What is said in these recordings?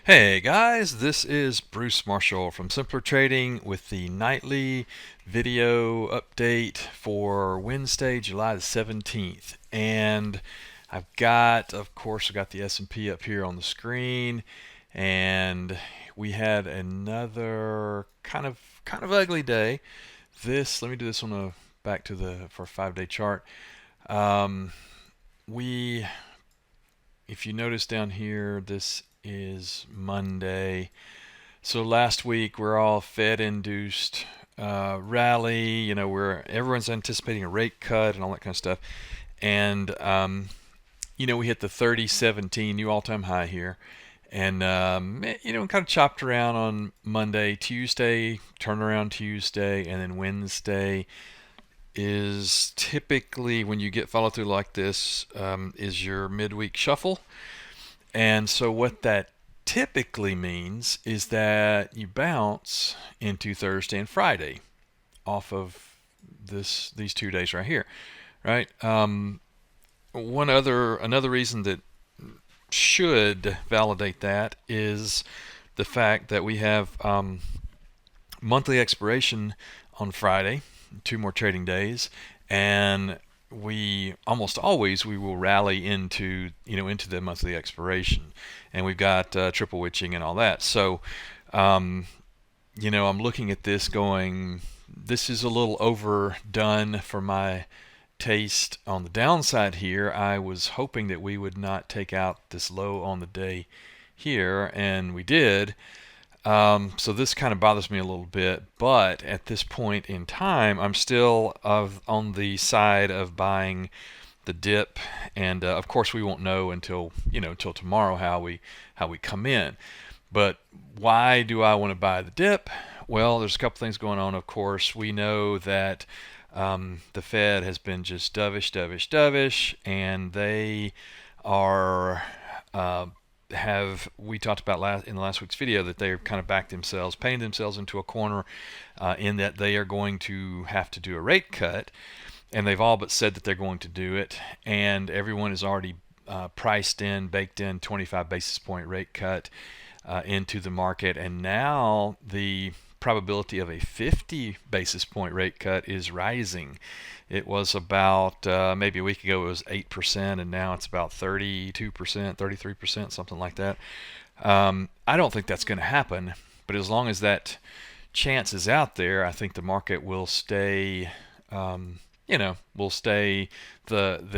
Hey guys, this is Bruce Marshall from Simpler Trading with the nightly video update for Wednesday, July the 17th. And of course, I've got the S&P up here on the screen, and we had another kind of ugly day. Let me do this on a back to the for a 5-day chart. Um, we If you notice down here, this is Monday. So last week we're all Fed-induced rally. Where everyone's anticipating a rate cut and all that kind of stuff. And we hit the 30.17 new all-time high here, and kind of chopped around on Monday, Tuesday, turnaround Tuesday, and then Wednesday is typically, when you get follow through like this, is your midweek shuffle. And so what that typically means is that you bounce into Thursday and Friday off of these 2 days right here, right? Another reason that should validate that is the fact that we have monthly expiration on Friday, 2 more trading days, and we almost always we will rally into the monthly expiration, and we've got triple witching and all that. So I'm looking at this going, this is a little overdone for my taste. On the downside here, I was hoping that we would not take out this low on the day here, and we did. So this kind of bothers me a little bit, but at this point in time, I'm still on the side of buying the dip, and of course we won't know until tomorrow how we come in. But why do I want to buy the dip? Well, there's a couple things going on. Of course, we know that the Fed has been just dovish, and they are we talked about in the last week's video that they're kind of painted themselves into a corner, in that they are going to have to do a rate cut, and they've all but said that they're going to do it, and everyone is already baked in 25 basis point rate cut into the market, and now the probability of a 50 basis point rate cut is rising. It was about maybe a week ago it was 8%, and now it's about 32%, 33%, something like that. I don't think that's going to happen, but as long as that chance is out there, I think the market will stay. The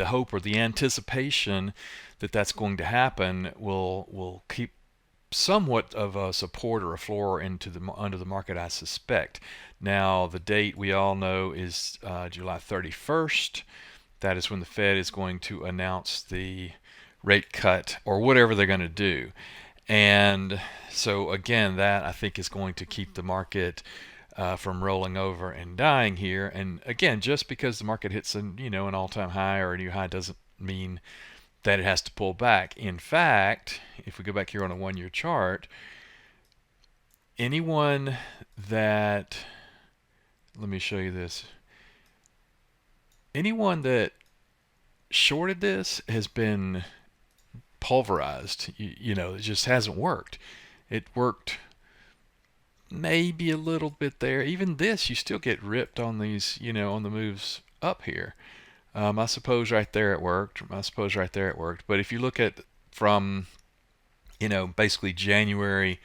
hope or the anticipation that that's going to happen will keep somewhat of a support or a floor under the market, I suspect. Now, the date we all know is July 31st. That is when the Fed is going to announce the rate cut or whatever they're going to do. And so again, that I think is going to keep the market from rolling over and dying here. And again, just because the market hits an all-time high or a new high doesn't mean that it has to pull back. In fact, if we go back here on a 1-year chart, anyone that, let me show you this. Anyone that shorted this has been pulverized. It just hasn't worked. It worked maybe a little bit there. Even this, you still get ripped on these, on the moves up here. I suppose right there it worked. But if you look at from, basically January,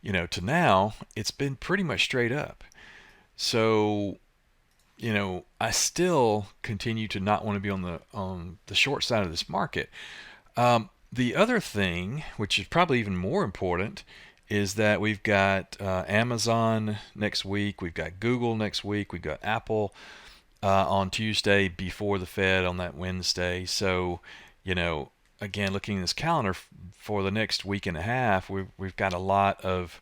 to now, it's been pretty much straight up. So, I still continue to not want to be on the short side of this market. The other thing, which is probably even more important, is that we've got Amazon next week, we've got Google next week, we've got Apple on Tuesday before the Fed on that Wednesday. So, again, looking at this calendar for the next week and a half, we've got a lot of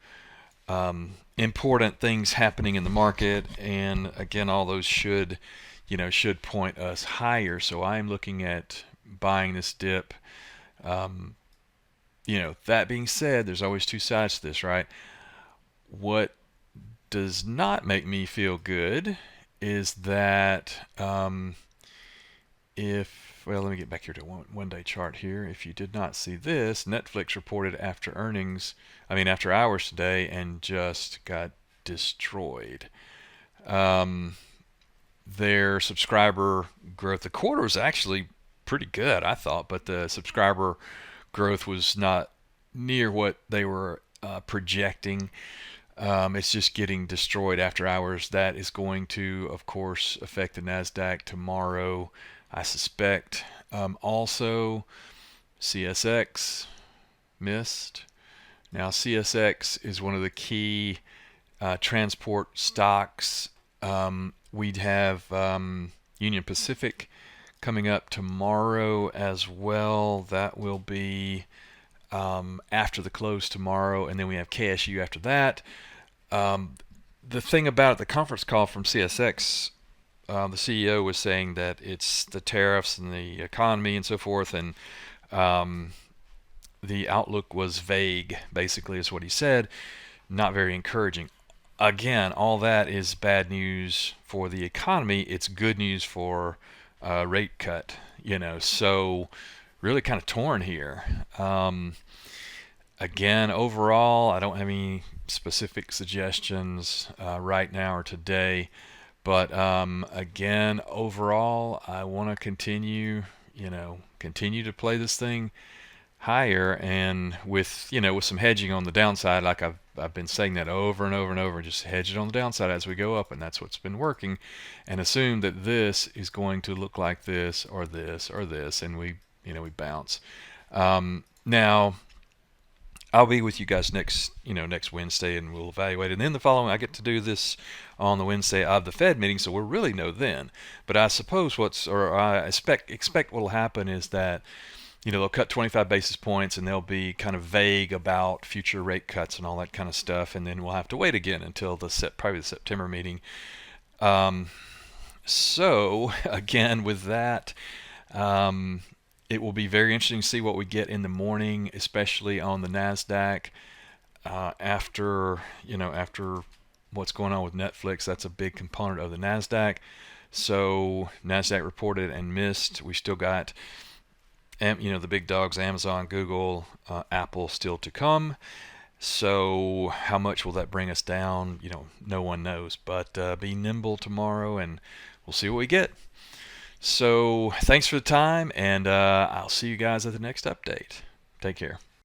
important things happening in the market, and again, all those should point us higher. So I'm looking at buying this dip. That being said, there's always two sides to this, right? What does not make me feel good is that if well, let me get back here to one-day chart here. If you did not see this, Netflix reported after hours today, and just got destroyed. Their subscriber growth, the quarter was actually pretty good, I thought, but the subscriber growth was not near what they were projecting. It's just getting destroyed after hours. That is going to, of course, affect the NASDAQ tomorrow, I suspect. Also, CSX missed. Now, CSX is one of the key transport stocks. We'd have Union Pacific coming up tomorrow as well. That will be after the close tomorrow, and then we have KSU after that. The thing about the conference call from CSX, the CEO was saying that it's the tariffs and the economy and so forth, and the outlook was vague, basically, is what he said. Not very encouraging. Again, all that is bad news for the economy. It's good news for rate cut, so really kind of torn here. Again, overall, I don't have any specific suggestions right now or today, but again, overall, I want to continue to play this thing higher, and with some hedging on the downside, like I've been saying that over and over and over. Just hedge it on the downside as we go up, and that's what's been working, and assume that this is going to look like this or this or this, and we bounce. Now I'll be with you guys next Wednesday, and we'll evaluate. And then the following, I get to do this on the Wednesday of the Fed meeting, so we'll really know then. But I suppose I expect what will happen is that they'll cut 25 basis points, and they'll be kind of vague about future rate cuts and all that kind of stuff, and then we'll have to wait again until probably the September meeting. So again, with that, it will be very interesting to see what we get in the morning, especially on the NASDAQ after what's going on with Netflix. That's a big component of the NASDAQ. So NASDAQ reported and missed. We still got the big dogs, Amazon, Google, Apple still to come. So how much will that bring us down? No one knows. But be nimble tomorrow, and we'll see what we get. So thanks for the time, and I'll see you guys at the next update. Take care.